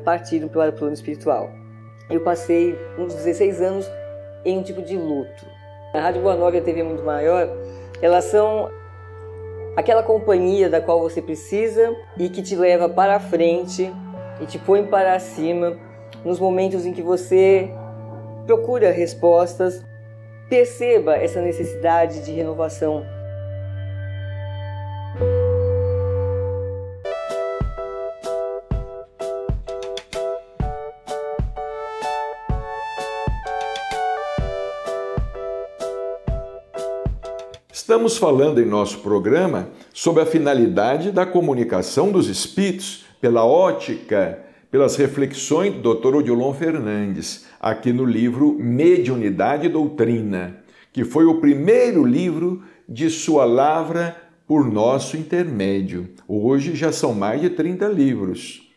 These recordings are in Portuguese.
partiram para o plano espiritual. Eu passei uns 16 anos em um tipo de luto. A Rádio Boa Nova e a TV Mundo Maior, elas são aquela companhia da qual você precisa e que te leva para a frente e te põe para cima nos momentos em que você procura respostas. Perceba essa necessidade de renovação. Estamos falando em nosso programa sobre a finalidade da comunicação dos espíritos pela ótica, pelas reflexões do Dr. Odilon Fernandes, aqui no livro Mediunidade e Doutrina, que foi o primeiro livro de sua lavra por nosso intermédio. Hoje já são mais de 30 livros.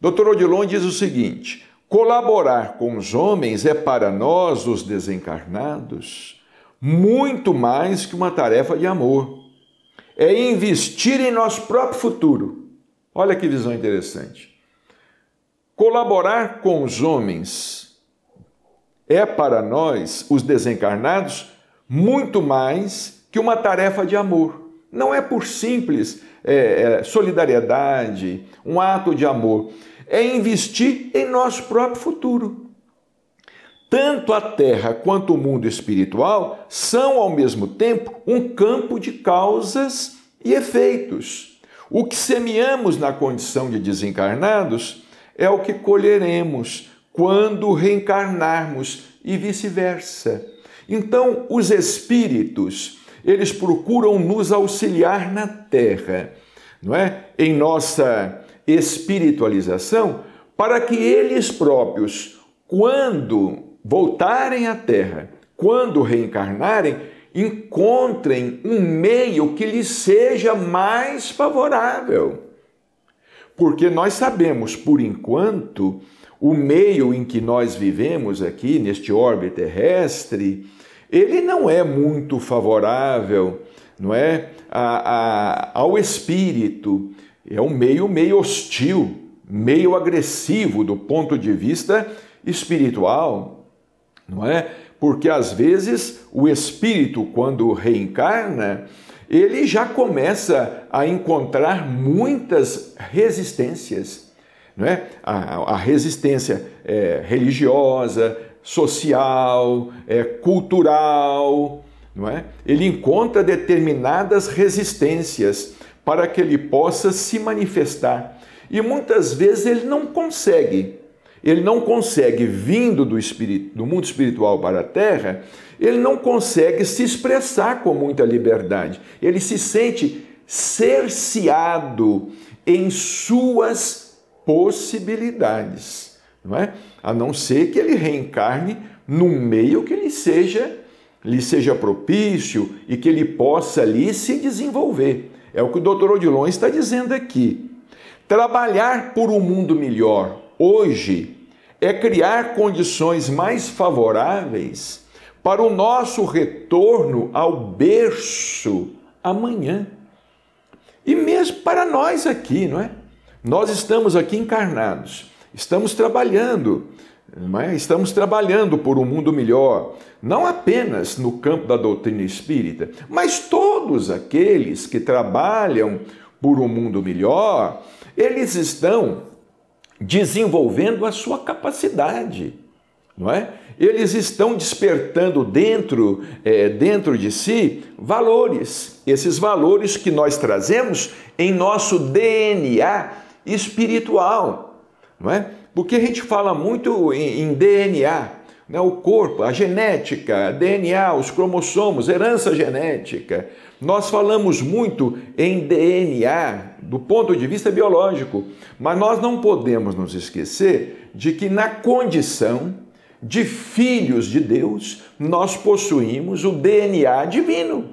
Dr. Odilon diz o seguinte: colaborar com os homens é para nós, os desencarnados, muito mais que uma tarefa de amor. É investir em nosso próprio futuro. Olha que visão interessante. Colaborar com os homens é para nós, os desencarnados, muito mais que uma tarefa de amor. Não é por simples solidariedade, um ato de amor. É investir em nosso próprio futuro. Tanto a Terra quanto o mundo espiritual são, ao mesmo tempo, um campo de causas e efeitos. O que semeamos na condição de desencarnados é o que colheremos quando reencarnarmos e vice-versa. Então, os espíritos, eles procuram nos auxiliar na Terra, não é? Em nossa espiritualização, para que eles próprios, quando voltarem à Terra, quando reencarnarem, encontrem um meio que lhes seja mais favorável. Porque nós sabemos, por enquanto, o meio em que nós vivemos aqui, neste orbe terrestre, ele não é muito favorável, não é? Ao espírito. É um meio hostil, meio agressivo do ponto de vista espiritual. Não é? Porque às vezes o espírito, quando reencarna, ele já começa a encontrar muitas resistências, não é? A resistência religiosa, social, cultural, não é? Ele encontra determinadas resistências para que ele possa se manifestar. E muitas vezes ele não consegue. Ele não consegue, vindo do mundo espiritual para a Terra, ele não consegue se expressar com muita liberdade. Ele se sente cerceado em suas possibilidades, não é? A não ser que ele reencarne num meio que lhe seja propício e que ele possa ali se desenvolver. É o que o Dr. Odilon está dizendo aqui. Trabalhar por um mundo melhor hoje é criar condições mais favoráveis para o nosso retorno ao berço amanhã. E mesmo para nós aqui, não é? Nós estamos aqui encarnados, estamos trabalhando, não é? Estamos trabalhando por um mundo melhor, não apenas no campo da doutrina espírita, mas todos aqueles que trabalham por um mundo melhor, eles estão desenvolvendo a sua capacidade, não é? Eles estão despertando dentro de si valores, esses valores que nós trazemos em nosso DNA espiritual, não é? Porque a gente fala muito em DNA, né? O corpo, a genética, DNA, os cromossomos, herança genética. Nós falamos muito em DNA do ponto de vista biológico, mas nós não podemos nos esquecer de que na condição de filhos de Deus, nós possuímos o DNA divino.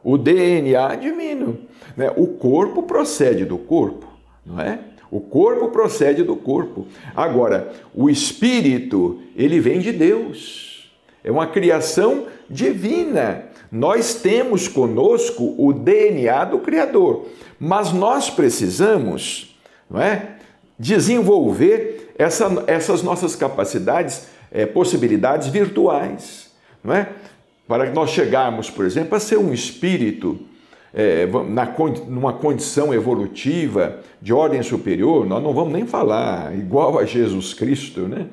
O DNA divino, né? O corpo procede do corpo, não é? O corpo procede do corpo. Agora, o espírito, ele vem de Deus. É uma criação divina. Nós temos conosco o DNA do Criador, mas nós precisamos, não é, desenvolver essas nossas capacidades, possibilidades virtuais, não é? Para que nós chegarmos, por exemplo, a ser um espírito numa condição evolutiva de ordem superior. Nós não vamos nem falar igual a Jesus Cristo, né?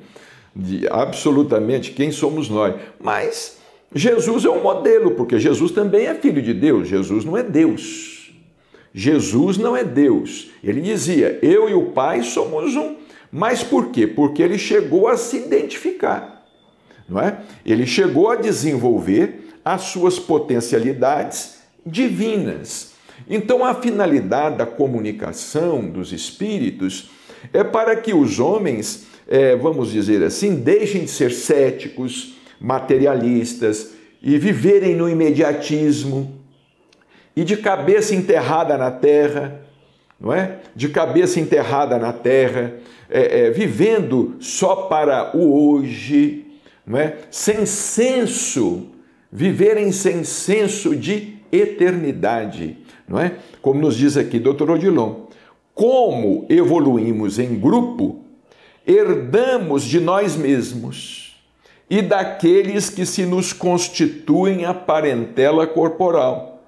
Absolutamente quem somos nós. Mas Jesus é um modelo, porque Jesus também é filho de Deus. Jesus não é Deus. Jesus não é Deus. Ele dizia, eu e o Pai somos um. Mas por quê? Porque ele chegou a se identificar, não é? Ele chegou a desenvolver as suas potencialidades divinas. Então, a finalidade da comunicação dos espíritos é para que os homens, vamos dizer assim, deixem de ser céticos, materialistas e viverem no imediatismo e de cabeça enterrada na terra, não é? De cabeça enterrada na terra, vivendo só para o hoje, não é? Sem senso, viverem sem senso de eternidade, não é? Como nos diz aqui Dr. Odilon, como evoluímos em grupo, herdamos de nós mesmos e daqueles que se nos constituem a parentela corporal,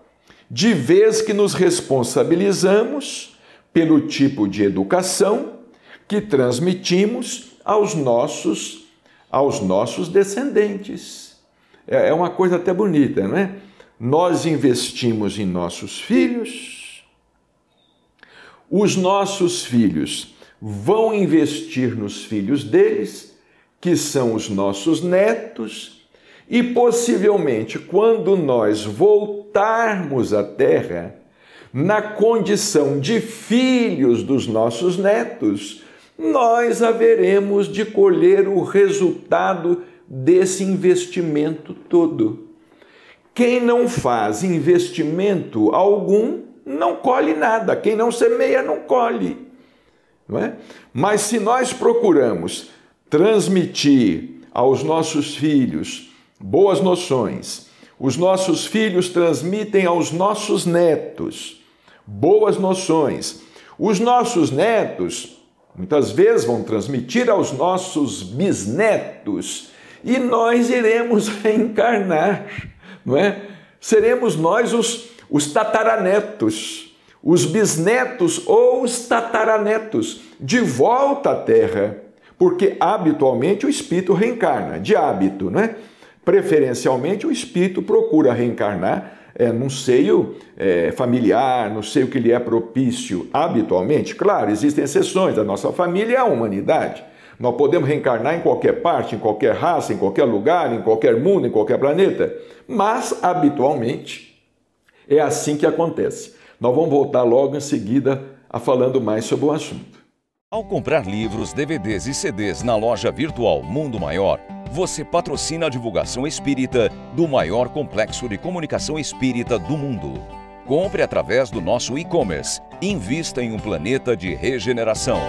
de vez que nos responsabilizamos pelo tipo de educação que transmitimos aos nossos descendentes. É uma coisa até bonita, não é? Nós investimos em nossos filhos, os nossos filhos vão investir nos filhos deles, que são os nossos netos, e possivelmente quando nós voltarmos à Terra, na condição de filhos dos nossos netos, nós haveremos de colher o resultado desse investimento todo. Quem não faz investimento algum, não colhe nada. Quem não semeia, não colhe. Não é? Mas se nós procuramos transmitir aos nossos filhos boas noções, os nossos filhos transmitem aos nossos netos boas noções, os nossos netos muitas vezes vão transmitir aos nossos bisnetos e nós iremos reencarnar, não é? Seremos nós os tataranetos, os bisnetos ou os tataranetos, de volta à Terra, porque habitualmente o espírito reencarna, de hábito, né? Preferencialmente o espírito procura reencarnar num seio familiar, no seio que lhe é propício habitualmente. Claro, existem exceções, a nossa família é a humanidade. Nós podemos reencarnar em qualquer parte, em qualquer raça, em qualquer lugar, em qualquer mundo, em qualquer planeta, mas habitualmente é assim que acontece. Nós vamos voltar logo em seguida a falando mais sobre o assunto. Ao comprar livros, DVDs e CDs na loja virtual Mundo Maior, você patrocina a divulgação espírita do maior complexo de comunicação espírita do mundo. Compre através do nosso e-commerce. Invista em um planeta de regeneração.